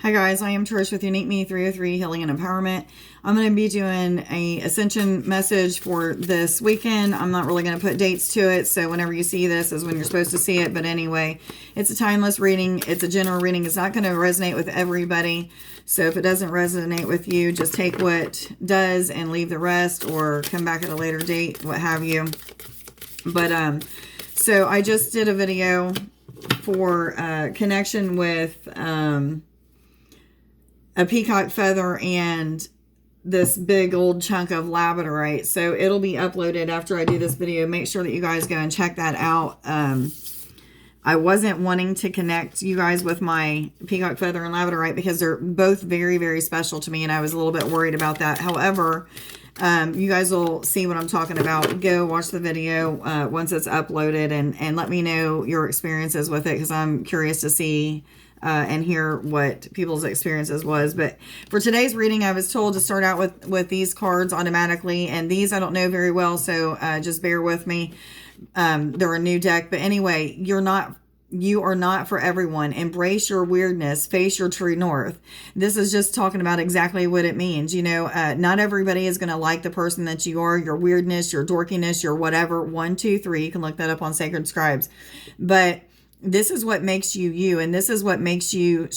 Hi guys, I am Trish with Unique Me 303 Healing and Empowerment. I'm going to be doing a Ascension message for this weekend. I'm not really going to put dates to it, so whenever you see this is when you're supposed to see it. But anyway, it's a timeless reading. It's a general reading. It's not going to resonate with everybody. So if it doesn't resonate with you, just take what does and leave the rest, or come back at a later date, what have you. But so I just did a video for connection with a peacock feather and this big old chunk of labradorite. So it'll be uploaded after I do this video. Make sure that you guys go and check that out. I wasn't wanting to connect you guys with my peacock feather and labradorite because they're both very, very special to me, and I was a little bit worried about that. However, you guys will see what I'm talking about. Go watch the video once it's uploaded, and let me know your experiences with it, because I'm curious to see and hear what people's experiences was. But for today's reading, I was told to start out with these cards automatically, and these I don't know very well, so just bear with me. They're a new deck, but anyway, you are not for everyone. Embrace your weirdness. Face your true north. This is just talking about exactly what it means. You know, not everybody is going to like the person that you are, your weirdness, your dorkiness, your whatever. 1, 2, 3. You can look that up on Sacred Scribes. But this is what makes you you, and this is what makes you,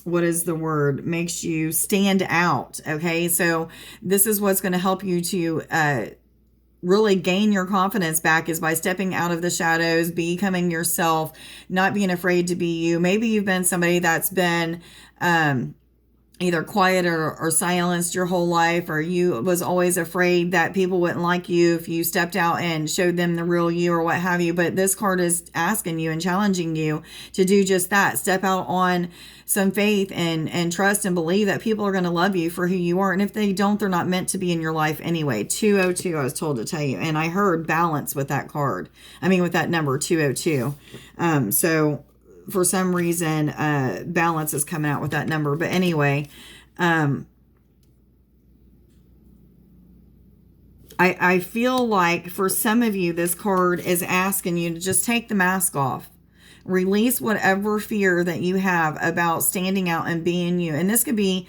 what is the word? Makes you stand out. Okay. So this is what's going to help you to, really gain your confidence back, is by stepping out of the shadows, becoming yourself, not being afraid to be you. Maybe you've been somebody that's been either quiet or silenced your whole life, or you was always afraid that people wouldn't like you if you stepped out and showed them the real you, or what have you. But this card is asking you and challenging you to do just that. Step out on some faith and trust and believe that people are going to love you for who you are. And if they don't, they're not meant to be in your life anyway. 202, I was told to tell you. And I heard balance with that card. I mean, with that number, 202. So for some reason, balance is coming out with that number. But anyway, I feel like for some of you, this card is asking you to just take the mask off. Release whatever fear that you have about standing out and being you. And this could be,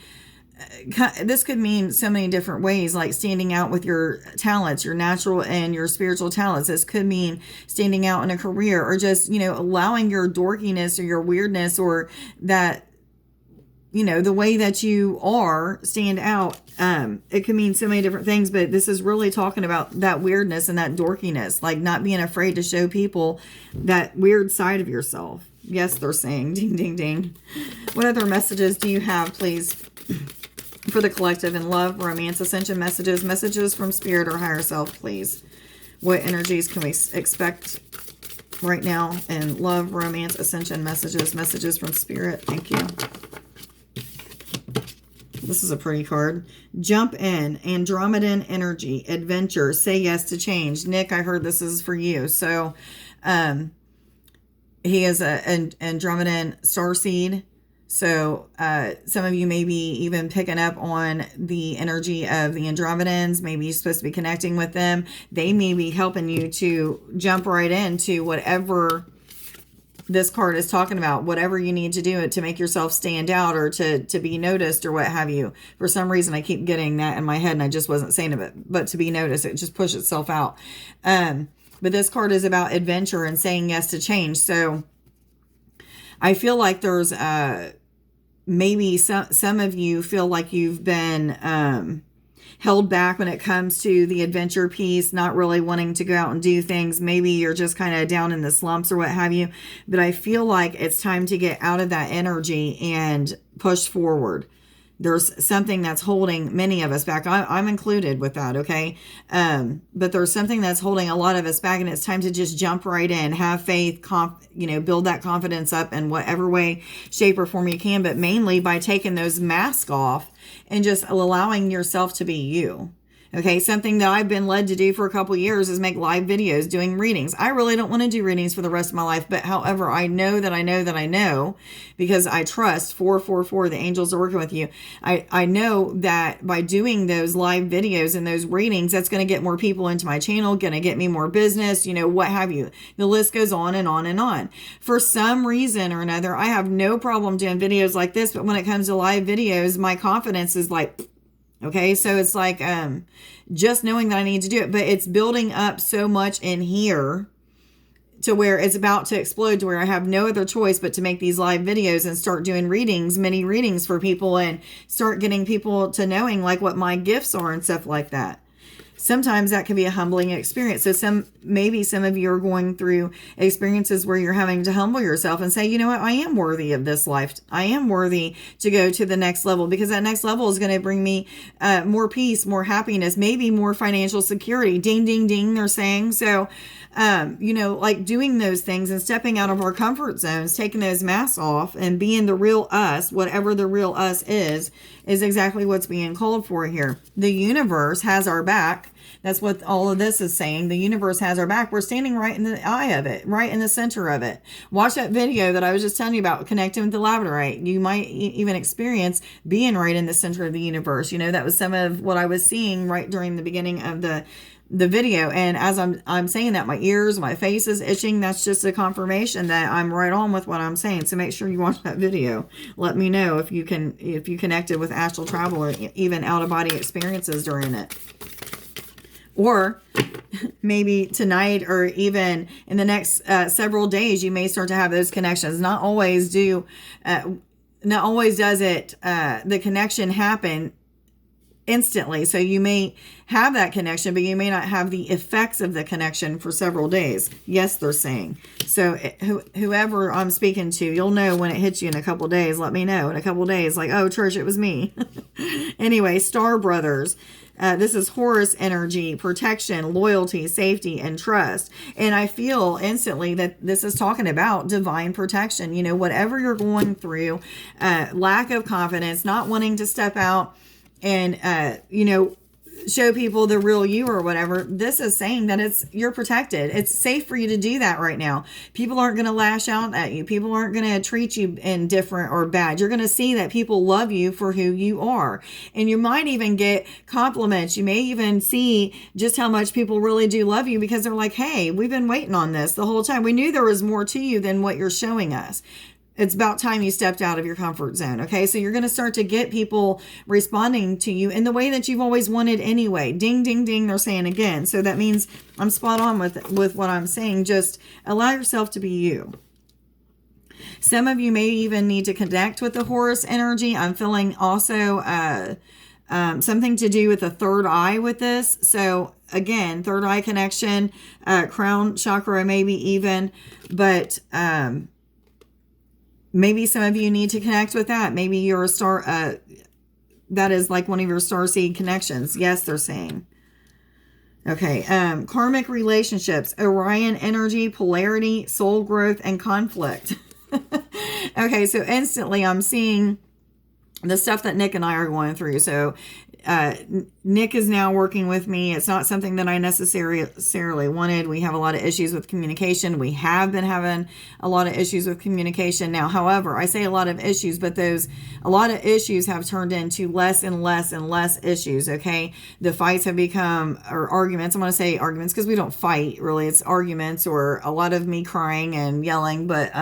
this could mean so many different ways, like standing out with your talents, your natural and your spiritual talents. This could mean standing out in a career, or just, you know, allowing your dorkiness or your weirdness, or that, you know, the way that you are, stand out. It can mean so many different things, but this is really talking about that weirdness and that dorkiness, like not being afraid to show people that weird side of yourself. Yes, they're saying ding, ding, ding. What other messages do you have, please, for the collective in love, romance, ascension messages, messages from spirit or higher self, please? What energies can we expect right now in love, romance, ascension messages, messages from spirit? Thank you. This is a pretty card. Jump in. Andromedan energy. Adventure. Say yes to change. Nick, I heard this is for you. So, he is an Andromedan starseed. So, some of you may be even picking up on the energy of the Andromedans. Maybe you're supposed to be connecting with them. They may be helping you to jump right into whatever this card is talking about, whatever you need to do to make yourself stand out, or to be noticed, or what have you. For some reason, I keep getting that in my head, and I just wasn't saying it, but to be noticed, it just pushed itself out. But this card is about adventure and saying yes to change. So I feel like there's maybe some of you feel like you've been held back when it comes to the adventure piece, not really wanting to go out and do things. Maybe you're just kind of down in the slumps or what have you. But I feel like it's time to get out of that energy and push forward. There's something that's holding many of us back. I'm included with that, okay? But there's something that's holding a lot of us back, and it's time to just jump right in, have faith, build that confidence up in whatever way, shape, or form you can, but mainly by taking those masks off and just allowing yourself to be you. Okay, something that I've been led to do for a couple years is make live videos doing readings. I really don't want to do readings for the rest of my life, but however, I know that I know that I know, because I trust 444, the angels are working with you. I know that by doing those live videos and those readings, that's going to get more people into my channel, going to get me more business, what have you. The list goes on and on and on. For some reason or another, I have no problem doing videos like this, but when it comes to live videos, my confidence is like, okay, so it's like just knowing that I need to do it, but it's building up so much in here to where it's about to explode, to where I have no other choice but to make these live videos and start doing readings, mini readings for people, and start getting people to knowing like what my gifts are and stuff like that. Sometimes that can be a humbling experience. So maybe some of you are going through experiences where you're having to humble yourself and say, you know what, I am worthy of this life. I am worthy to go to the next level, because that next level is going to bring me more peace, more happiness, maybe more financial security. Ding, ding, ding, they're saying. So, like doing those things and stepping out of our comfort zones, taking those masks off and being the real us, whatever the real us is exactly what's being called for here. The universe has our back. That's what all of this is saying. The universe has our back. We're standing right in the eye of it, right in the center of it. Watch that video that I was just telling you about, connecting with the labradorite. You might even experience being right in the center of the universe. That was some of what I was seeing right during the beginning of the video. And as I'm saying that, my ears, my face is itching. That's just a confirmation that I'm right on with what I'm saying. So make sure you watch that video. Let me know if you connected with astral travel or even out of body experiences during it. Or maybe tonight or even in the next several days, you may start to have those connections. Not always does it, the connection happen instantly. So you may have that connection, but you may not have the effects of the connection for several days. Yes, they're saying. So whoever I'm speaking to, you'll know when it hits you in a couple days. Let me know in a couple days, like, oh, Trish, it was me. Anyway, Star Brothers. This is Horus energy, protection, loyalty, safety, and trust. And I feel instantly that this is talking about divine protection. Whatever you're going through, lack of confidence, not wanting to step out and, show people the real you or whatever. This is saying that you're protected. It's safe for you to do that right now. People aren't going to lash out at you. People aren't going to treat you indifferent or bad. You're going to see that people love you for who you are. And you might even get compliments. You may even see just how much people really do love you, because they're like, hey, we've been waiting on this the whole time. We knew there was more to you than what you're showing us. It's about time you stepped out of your comfort zone. Okay. So you're going to start to get people responding to you in the way that you've always wanted anyway. Ding, ding, ding. They're saying again. So that means I'm spot on with what I'm saying. Just allow yourself to be you. Some of you may even need to connect with the Horus energy. I'm feeling also, something to do with the third eye with this. So again, third eye connection, crown chakra, maybe even, but, maybe some of you need to connect with that. Maybe you're a star, that is like one of your starseed connections. Yes, they're saying. Okay. Karmic relationships, Orion energy, polarity, soul growth, and conflict. Okay. So instantly I'm seeing the stuff that Nick and I are going through. So, Nick is now working with me. It's not something that I necessarily wanted. We have a lot of issues with communication. We have been having a lot of issues with communication now. However, I say a lot of issues, but a lot of issues have turned into less and less and less issues. Okay. The fights have become, or arguments. I'm going to say arguments because we don't fight really. It's arguments, or a lot of me crying and yelling, but,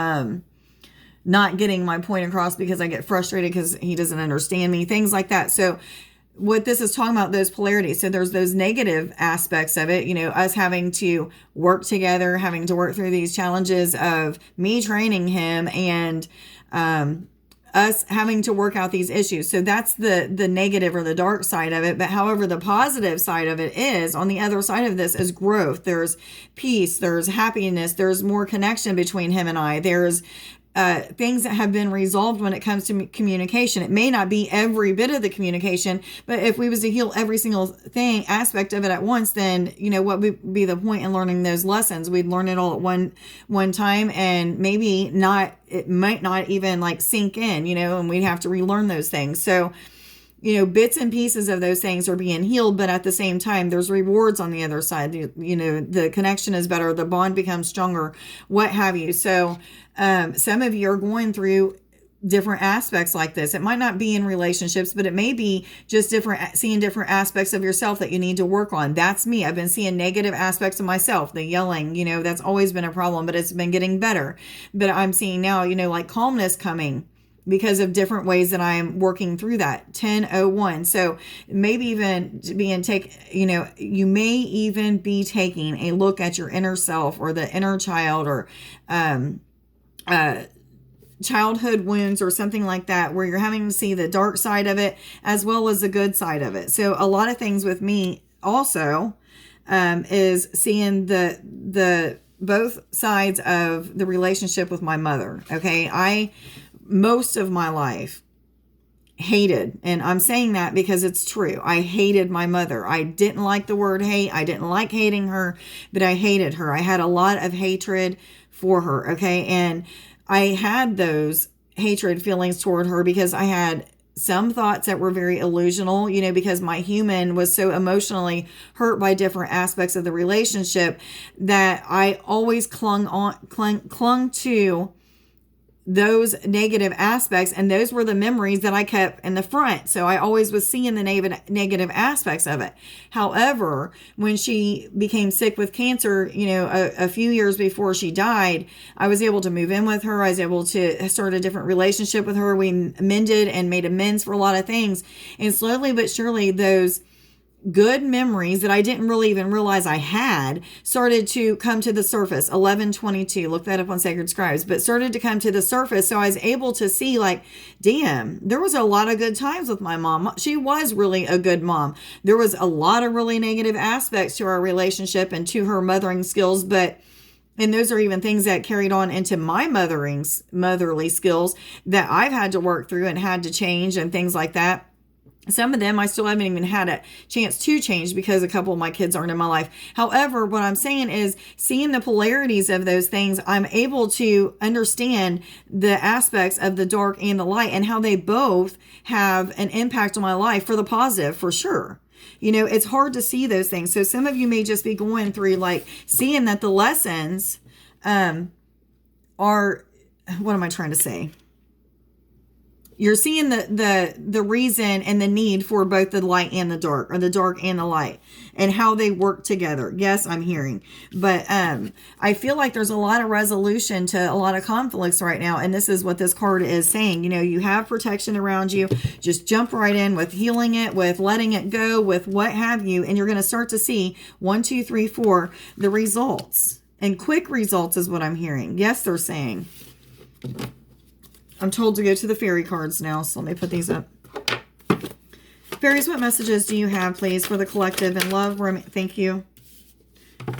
not getting my point across because I get frustrated because he doesn't understand me, things like that. So what this is talking about, those polarities. So there's those negative aspects of it, us having to work together, having to work through these challenges of me training him and, us having to work out these issues. So that's the negative or the dark side of it. But however, the positive side of it is, on the other side of this is growth. There's peace, there's happiness, there's more connection between him and I. There's things that have been resolved when it comes to communication. It may not be every bit of the communication, but if we was to heal every single aspect of it at once, then, what would be the point in learning those lessons? We'd learn it all at one time, and maybe it might not even like sink in, and we'd have to relearn those things. So, bits and pieces of those things are being healed, but at the same time, there's rewards on the other side. The connection is better, the bond becomes stronger, what have you. So some of you are going through different aspects like this. It might not be in relationships, but it may be just seeing different aspects of yourself that you need to work on. That's me. I've been seeing negative aspects of myself, the yelling, that's always been a problem, but it's been getting better. But I'm seeing now, like calmness coming because of different ways that I'm working through that. 1001. So maybe even you may even be taking a look at your inner self or the inner child or, childhood wounds or something like that, where you're having to see the dark side of it as well as the good side of it. So a lot of things with me also is seeing the both sides of the relationship with my mother. Okay. I most of my life hated, and I'm saying that because it's true, I hated my mother. I didn't like the word hate. I didn't like hating her, but I hated her. I had a lot of hatred for her. Okay. And I had those hatred feelings toward her because I had some thoughts that were very illusional, because my human was so emotionally hurt by different aspects of the relationship that I always clung to those negative aspects, and those were the memories that I kept in the front. So I always was seeing the negative aspects of it. However, when she became sick with cancer, a few years before she died, I was able to move in with her. I was able to start a different relationship with her. We mended and made amends for a lot of things. And slowly but surely, those good memories that I didn't really even realize I had started to come to the surface. 1122, look that up on Sacred Scribes, but started to come to the surface. So I was able to see damn, there was a lot of good times with my mom. She was really a good mom. There was a lot of really negative aspects to our relationship and to her mothering skills, and those are even things that carried on into my motherly skills that I've had to work through and had to change and things like that. Some of them I still haven't even had a chance to change because a couple of my kids aren't in my life. However, what I'm saying is seeing the polarities of those things, I'm able to understand the aspects of the dark and the light and how they both have an impact on my life for the positive, for sure. It's hard to see those things. So some of you may just be going through seeing that the lessons are, what am I trying to say? You're seeing the reason and the need for both the light and the dark, or the dark and the light, and how they work together. Yes, I'm hearing. But I feel like there's a lot of resolution to a lot of conflicts right now. And this is what this card is saying. You have protection around you. Just jump right in with healing it, with letting it go, with what have you. And you're going to start to see 1, 2, 3, 4, the results. And quick results is what I'm hearing. Yes, they're saying. I'm told to go to the fairy cards now, so let me put these up. Fairies, what messages do you have, please, for the collective and love? Thank you.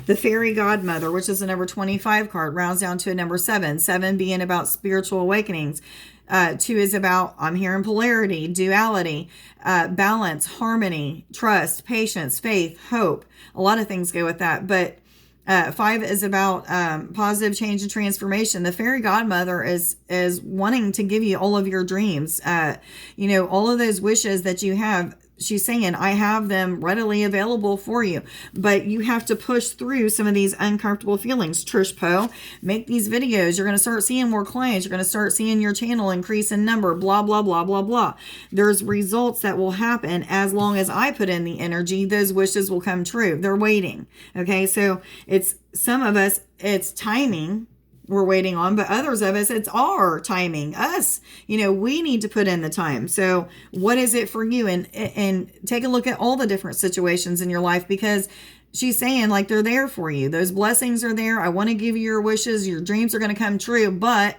The Fairy Godmother, which is a number 25 card, rounds down to a number 7. 7 being about spiritual awakenings. 2 is about, I'm hearing polarity, duality, balance, harmony, trust, patience, faith, hope. A lot of things go with that, but 5 is about positive change and transformation. The Fairy Godmother is wanting to give you all of your dreams. All of those wishes that you have. She's saying, I have them readily available for you, but you have to push through some of these uncomfortable feelings. Trish Poe, make these videos. You're going to start seeing more clients. You're going to start seeing your channel increase in number, blah, blah, blah, blah, blah. There's results that will happen as long as I put in the energy. Those wishes will come true. They're waiting. Okay. So it's some of us, it's timing we're waiting on, but others of us, it's our timing. Us, we need to put in the time. So what is it for you? And take a look at all the different situations in your life, because she's saying they're there for you. Those blessings are there. I want to give you your wishes. Your dreams are going to come true. But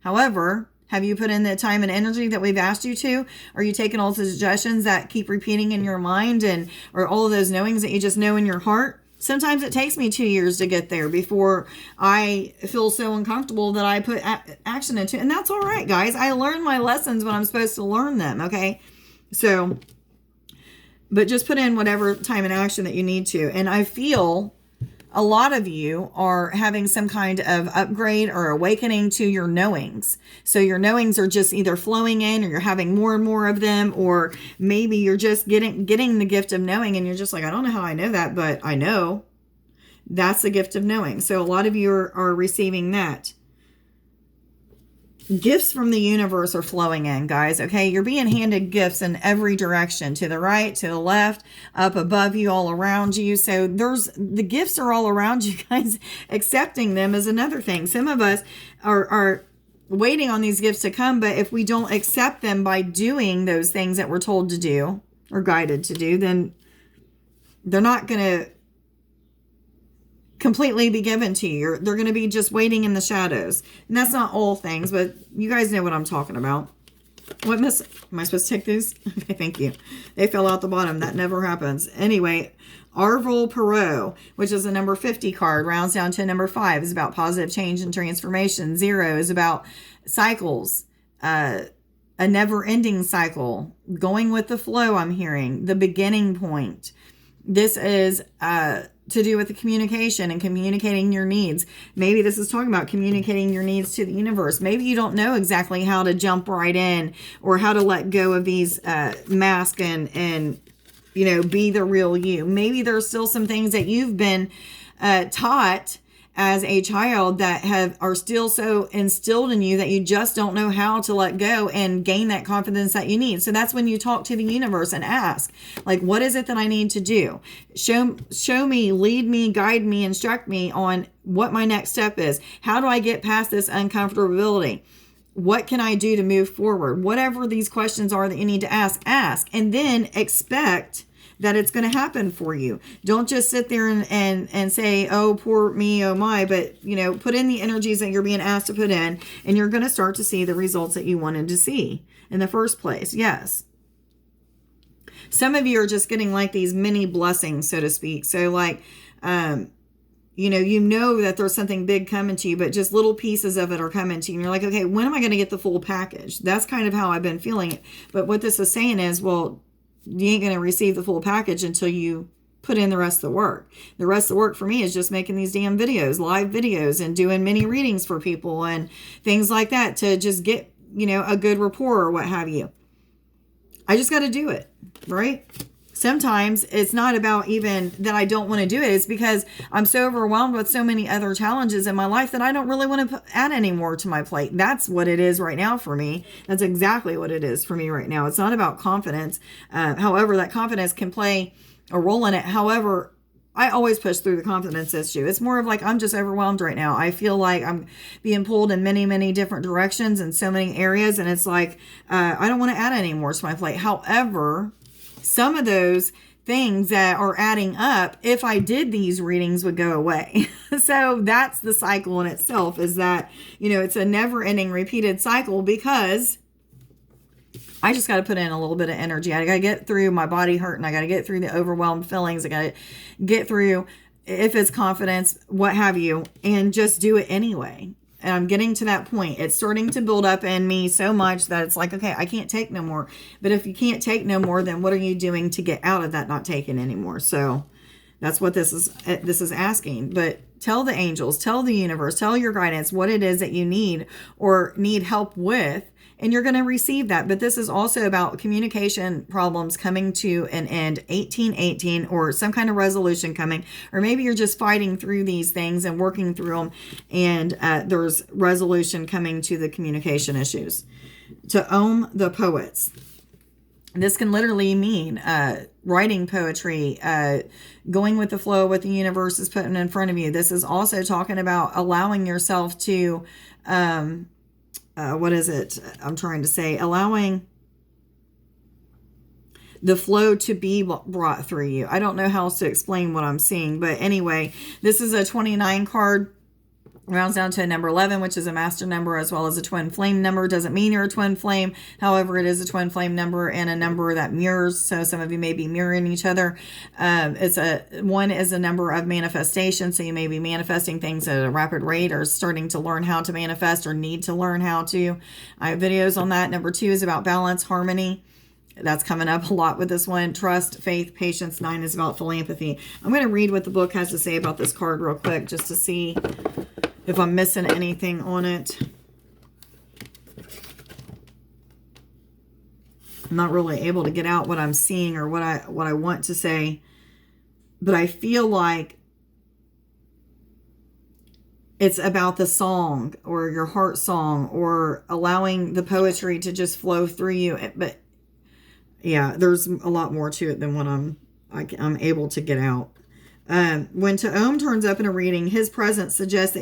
however, have you put in the time and energy that we've asked you to? Are you taking all the suggestions that keep repeating in your mind or all of those knowings that you just know in your heart? Sometimes it takes me 2 years to get there before I feel so uncomfortable that I put action into it. And that's all right, guys. I learn my lessons when I'm supposed to learn them, okay? So, but just put in whatever time and action that you need to. And I feel a lot of you are having some kind of upgrade or awakening to your knowings. So your knowings are just either flowing in, or you're having more and more of them, or maybe you're just getting the gift of knowing and you're just like, I don't know how I know that, but I know. That's the gift of knowing. So a lot of you are receiving that. Gifts from the universe are flowing in, guys. Okay, you're being handed gifts in every direction, to the right, to the left, up above you, all around you. So the gifts are all around you, guys. Accepting them is another thing. Some of us are waiting on these gifts to come, but if we don't accept them by doing those things that we're told to do or guided to do, then they're not going to completely be given to you. They're going to be just waiting in the shadows. And that's not all things, but you guys know what I'm talking about. What am I supposed to take these? Okay, thank you. They fell out the bottom. That never happens. Anyway, Arvel Perot, which is a number 50 card, rounds down to number 5, is about positive change and transformation. 0 is about cycles, a never-ending cycle, going with the flow. I'm hearing the beginning point. This is to do with the communication and communicating your needs. Maybe this is talking about communicating your needs to the universe. Maybe you don't know exactly how to jump right in, or how to let go of these masks and be the real you. Maybe there's still some things that you've been taught as a child that are still so instilled in you that you just don't know how to let go and gain that confidence that you need. So that's when you talk to the universe and ask, like, what is it that I need to do? Show me, lead me, guide me, instruct me on what my next step is. How do I get past this uncomfortability? What can I do to move forward? Whatever these questions are that you need to ask, and then expect that it's going to happen for you. Don't just sit there and say, oh, poor me, oh my, but put in the energies that you're being asked to put in, and you're going to start to see the results that you wanted to see in the first place. Yes. Some of you are just getting like these mini blessings, so to speak. So like, you know that there's something big coming to you, but just little pieces of it are coming to you. And you're like, okay, when am I going to get the full package? That's kind of how I've been feeling it. But what this is saying is, well, you ain't going to receive the full package until you put in the rest of the work. The rest of the work for me is just making these damn videos, live videos, and doing mini readings for people and things like that to just get, a good rapport or what have you. I just got to do it, right? Sometimes it's not about even that I don't want to do it. It's because I'm so overwhelmed with so many other challenges in my life that I don't really want to add any more to my plate. That's what it is right now for me. That's exactly what it is for me right now. It's not about confidence. However, that confidence can play a role in it. However, I always push through the confidence issue. It's more of like, I'm just overwhelmed right now. I feel like I'm being pulled in many, many different directions in so many areas. And it's like, I don't want to add any more to my plate. However, some of those things that are adding up, if I did these readings, would go away. So that's the cycle in itself, is that, it's a never ending repeated cycle, because I just got to put in a little bit of energy. I got to get through my body hurting. I got to get through the overwhelmed feelings. I got to get through, if it's confidence, what have you, and just do it anyway. And I'm getting to that point. It's starting to build up in me so much that it's like, okay, I can't take no more. But if you can't take no more, then what are you doing to get out of that not taking anymore? So that's what this is asking. But tell the angels, tell the universe, tell your guidance what it is that you need or need help with, and you're going to receive that. But this is also about communication problems coming to an end, 1818, or some kind of resolution coming. Or maybe you're just fighting through these things and working through them, and there's resolution coming to the communication issues. To Ohm the Poets. This can literally mean writing poetry, going with the flow, what the universe is putting in front of you. This is also talking about allowing yourself to... what is it I'm trying to say? Allowing the flow to be brought through you. I don't know how else to explain what I'm seeing. But anyway, this is a 29 card. Rounds down to a number 11, which is a master number, as well as a twin flame number. Doesn't mean you're a twin flame. However, it is a twin flame number and a number that mirrors. So some of you may be mirroring each other. One is a number of manifestation. So you may be manifesting things at a rapid rate, or starting to learn how to manifest, or need to learn how to. I have videos on that. Number 2 is about balance, harmony. That's coming up a lot with this one. Trust, faith, patience. 9 is about philanthropy. I'm going to read what the book has to say about this card real quick, just to see if I'm missing anything on it. I'm not really able to get out what I'm seeing or what I want to say, but I feel like it's about the song or your heart song or allowing the poetry to just flow through you. But yeah, there's a lot more to it than what I'm able to get out. When Ta'om turns up in a reading, his presence suggests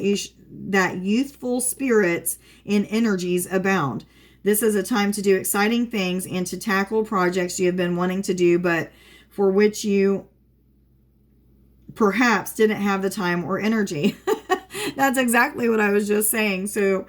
that youthful spirits and energies abound. This is a time to do exciting things and to tackle projects you have been wanting to do, but for which you perhaps didn't have the time or energy. That's exactly what I was just saying. So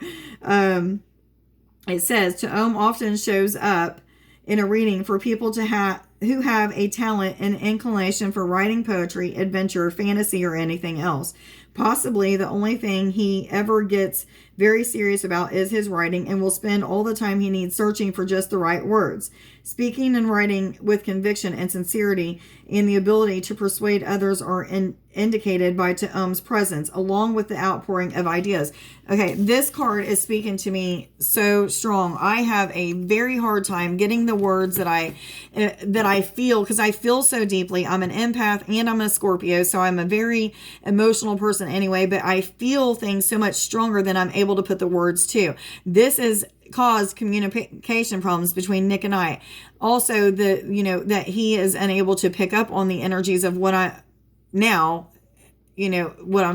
it says, Ta'om often shows up in a reading for people who have a talent and inclination for writing poetry, adventure, fantasy, or anything else. Possibly the only thing he ever gets very serious about is his writing, and will spend all the time he needs searching for just the right words. Speaking and writing with conviction and sincerity and the ability to persuade others are indicated by Ta'om's presence, along with the outpouring of ideas. Okay, this card is speaking to me so strong. I have a very hard time getting the words that I feel, because I feel so deeply. I'm an empath and I'm a Scorpio, so I'm a very emotional person anyway, but I feel things so much stronger than I'm able to put the words to. This has caused communication problems between Nick and I. Also, that he is unable to pick up on the energies of what I'm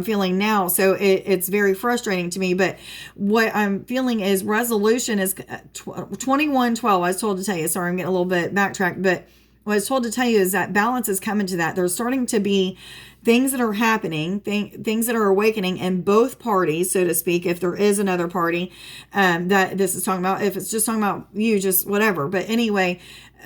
feeling now. So it's very frustrating to me. But what I'm feeling is resolution is 2112. I was told to tell you. Sorry, I'm getting a little bit backtracked. But what I was told to tell you is that balance is coming to that. There's starting to be things that are happening, things that are awakening in both parties, so to speak, if there is another party that this is talking about. If it's just talking about you, just whatever. But anyway,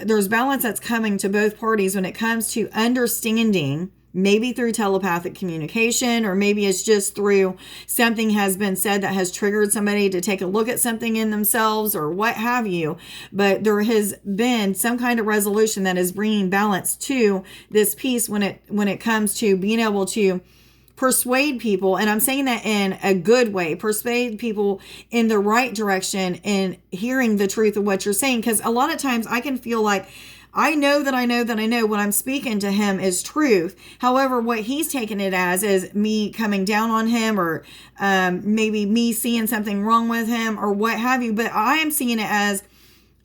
there's balance that's coming to both parties when it comes to understanding, maybe through telepathic communication, or maybe it's just through something has been said that has triggered somebody to take a look at something in themselves or what have you. But there has been some kind of resolution that is bringing balance to this piece when it comes to being able to persuade people. And I'm saying that in a good way, persuade people in the right direction and hearing the truth of what you're saying. Because a lot of times I can feel like I know what I'm speaking to him is truth. However, what he's taking it as is me coming down on him, or maybe me seeing something wrong with him or what have you. But I am seeing it as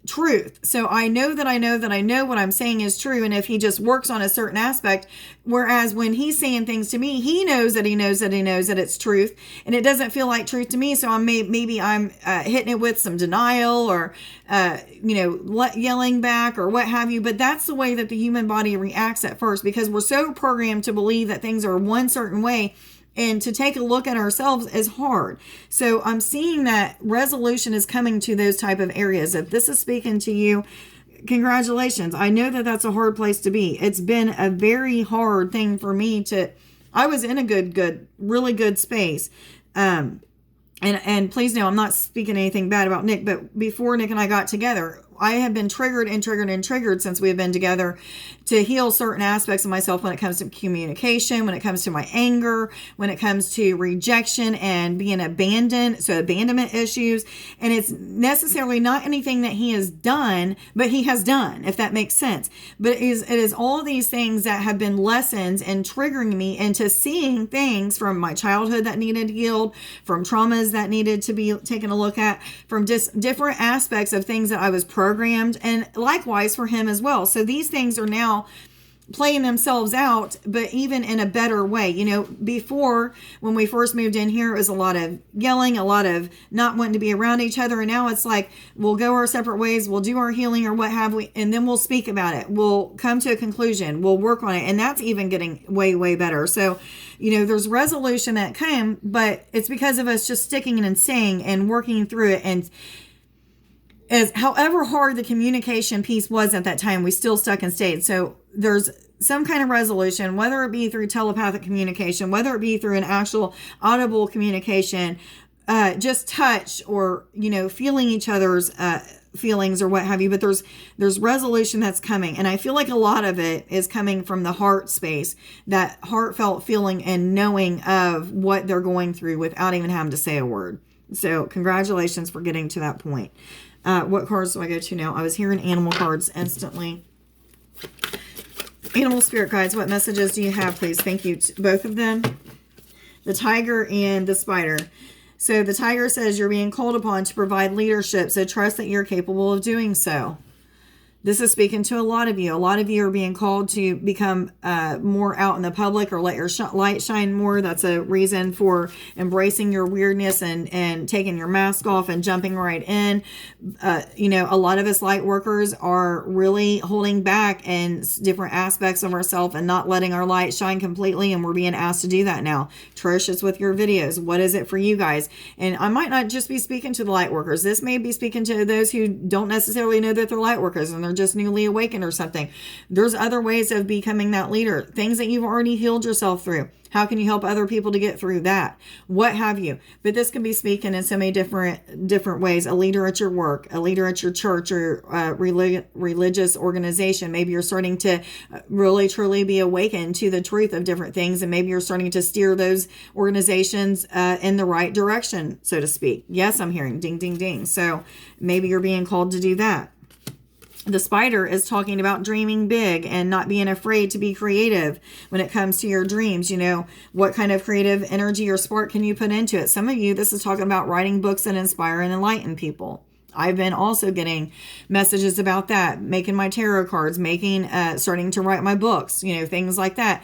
truth. So I know what I'm saying is true. And if he just works on a certain aspect, whereas when he's saying things to me, he knows that it's truth, and it doesn't feel like truth to me. So I'm maybe hitting it with some denial or, yelling back or what have you. But that's the way that the human body reacts at first, because we're so programmed to believe that things are one certain way. And to take a look at ourselves is hard. So I'm seeing that resolution is coming to those type of areas. If this is speaking to you, congratulations. I know that that's a hard place to be. It's been a very hard thing for me I was in a really good space. And please know, I'm not speaking anything bad about Nick, but before Nick and I got together, I have been triggered since we have been together to heal certain aspects of myself when it comes to communication, when it comes to my anger, when it comes to rejection and being abandoned. So abandonment issues. And it's necessarily not anything that he has done, but he has done, if that makes sense. But it is all these things that have been lessons and triggering me into seeing things from my childhood that needed healed, from traumas that needed to be taken a look at, from just different aspects of things that I was programmed, and likewise for him as well. So these things are now playing themselves out, but even in a better way. Before, when we first moved in here, it was a lot of yelling, a lot of not wanting to be around each other. And now it's like, we'll go our separate ways, we'll do our healing or what have we, and then we'll speak about it. We'll come to a conclusion, we'll work on it. And that's even getting way, way better. So, there's resolution that came, but it's because of us just sticking and saying and working through it. And as however hard the communication piece was at that time, we still stuck and stayed. So there's some kind of resolution, whether it be through telepathic communication, whether it be through an actual audible communication, just touch, or, feeling each other's feelings or what have you, but there's resolution that's coming. And I feel like a lot of it is coming from the heart space, that heartfelt feeling and knowing of what they're going through without even having to say a word. So congratulations for getting to that point. What cards do I go to now? I was hearing animal cards instantly. Animal spirit guides, what messages do you have, please? Thank you to both of them. The tiger and the spider. So the tiger says you're being called upon to provide leadership, so trust that you're capable of doing so. This is speaking to a lot of you. A lot of you are being called to become more out in the public or let your light shine more. That's a reason for embracing your weirdness and taking your mask off and jumping right in. You know, a lot of us light workers are really holding back in different aspects of ourselves and not letting our light shine completely. And we're being asked to do that now. Trish, it's with your videos. What is it for you guys? And I might not just be speaking to the light workers. This may be speaking to those who don't necessarily know that they're light workers and they're just newly awakened or something. There's other ways of becoming that leader, things that you've already healed yourself through. How can you help other people to get through that? What have you? But this can be speaking in so many different ways. A leader at your work, a leader at your church or religious organization. Maybe you're starting to really truly be awakened to the truth of different things, and maybe you're starting to steer those organizations in the right direction, so to speak. Yes, I'm hearing ding, ding, ding. So maybe you're being called to do that. The spider is talking about dreaming big and not being afraid to be creative when it comes to your dreams. You know, what kind of creative energy or spark can you put into it? Some of you, this is talking about writing books that inspire and enlighten people. I've been also getting messages about that, making my tarot cards, starting to write my books, you know, things like that.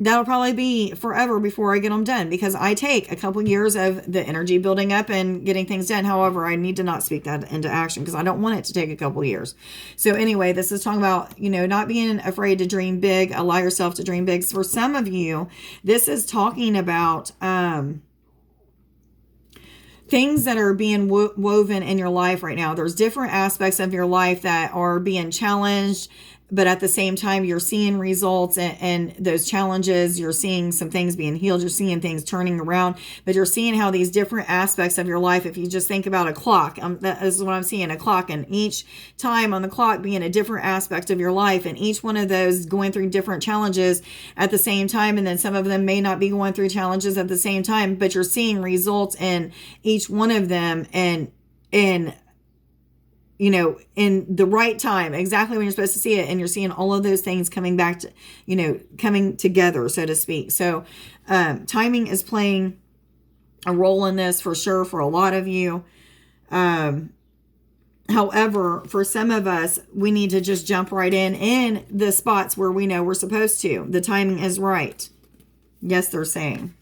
That'll probably be forever before I get them done, because I take a couple years of the energy building up and getting things done. However, I need to not speak that into action because I don't want it to take a couple years. So anyway, this is talking about, you know, not being afraid to dream big, allow yourself to dream big. For some of you, this is talking about things that are being woven in your life right now. There's different aspects of your life that are being challenged, but at the same time, you're seeing results and those challenges. You're seeing some things being healed. You're seeing things turning around, but you're seeing how these different aspects of your life, if you just think about a clock, that is what I'm seeing, a clock, and each time on the clock being a different aspect of your life, and each one of those going through different challenges at the same time. And then some of them may not be going through challenges at the same time, but you're seeing results in each one of them and you know, in the right time, exactly when you're supposed to see it. And you're seeing all of those things coming back to, you know, coming together, so to speak. So timing is playing a role in this for sure for a lot of you. However, for some of us, we need to just jump right in the spots where we know we're supposed to. The timing is right. Yes, they're saying.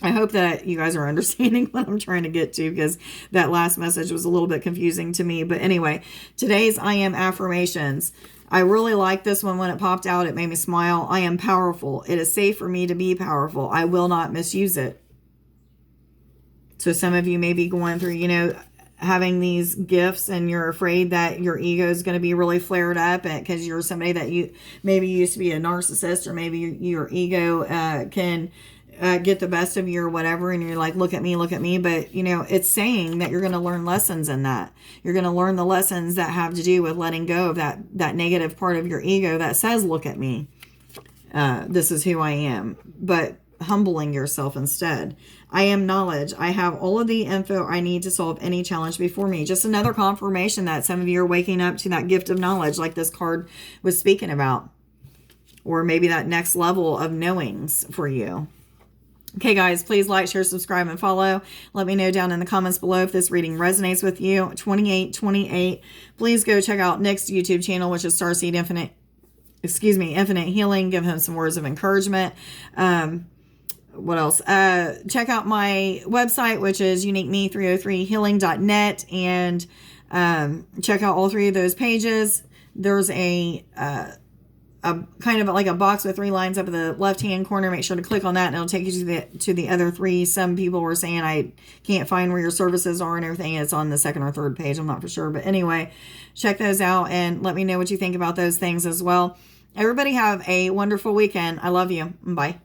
I hope that you guys are understanding what I'm trying to get to, because that last message was a little bit confusing to me. But anyway, today's I am affirmations. I really like this one when it popped out. It made me smile. I am powerful. It is safe for me to be powerful. I will not misuse it. So some of you may be going through, you know, having these gifts and you're afraid that your ego is going to be really flared up because you're somebody that you maybe used to be a narcissist, or maybe your ego can get the best of you or whatever, and you're like, look at me. But you know, it's saying that you're going to learn lessons in that. You're going to learn the lessons that have to do with letting go of that negative part of your ego that says, look at me, this is who I am, but humbling yourself instead. I am knowledge. I have all of the info I need to solve any challenge before me. Just another confirmation that some of you are waking up to that gift of knowledge, like this card was speaking about, or maybe that next level of knowings for you. Okay, guys, please like, share, subscribe, and follow. Let me know down in the comments below if this reading resonates with you. 2828. Please go check out Nick's YouTube channel, which is Starseed Infinite Healing. Give him some words of encouragement. What else? Check out my website, which is uniqueme303healing.net, and check out all three of those pages. There's a kind of like a box with 3 lines up in the left-hand corner. Make sure to click on that, and it'll take you to the other 3. Some people were saying I can't find where your services are and everything. It's on the 2nd or 3rd page. I'm not for sure. But anyway, check those out and let me know what you think about those things as well. Everybody have a wonderful weekend. I love you. Bye.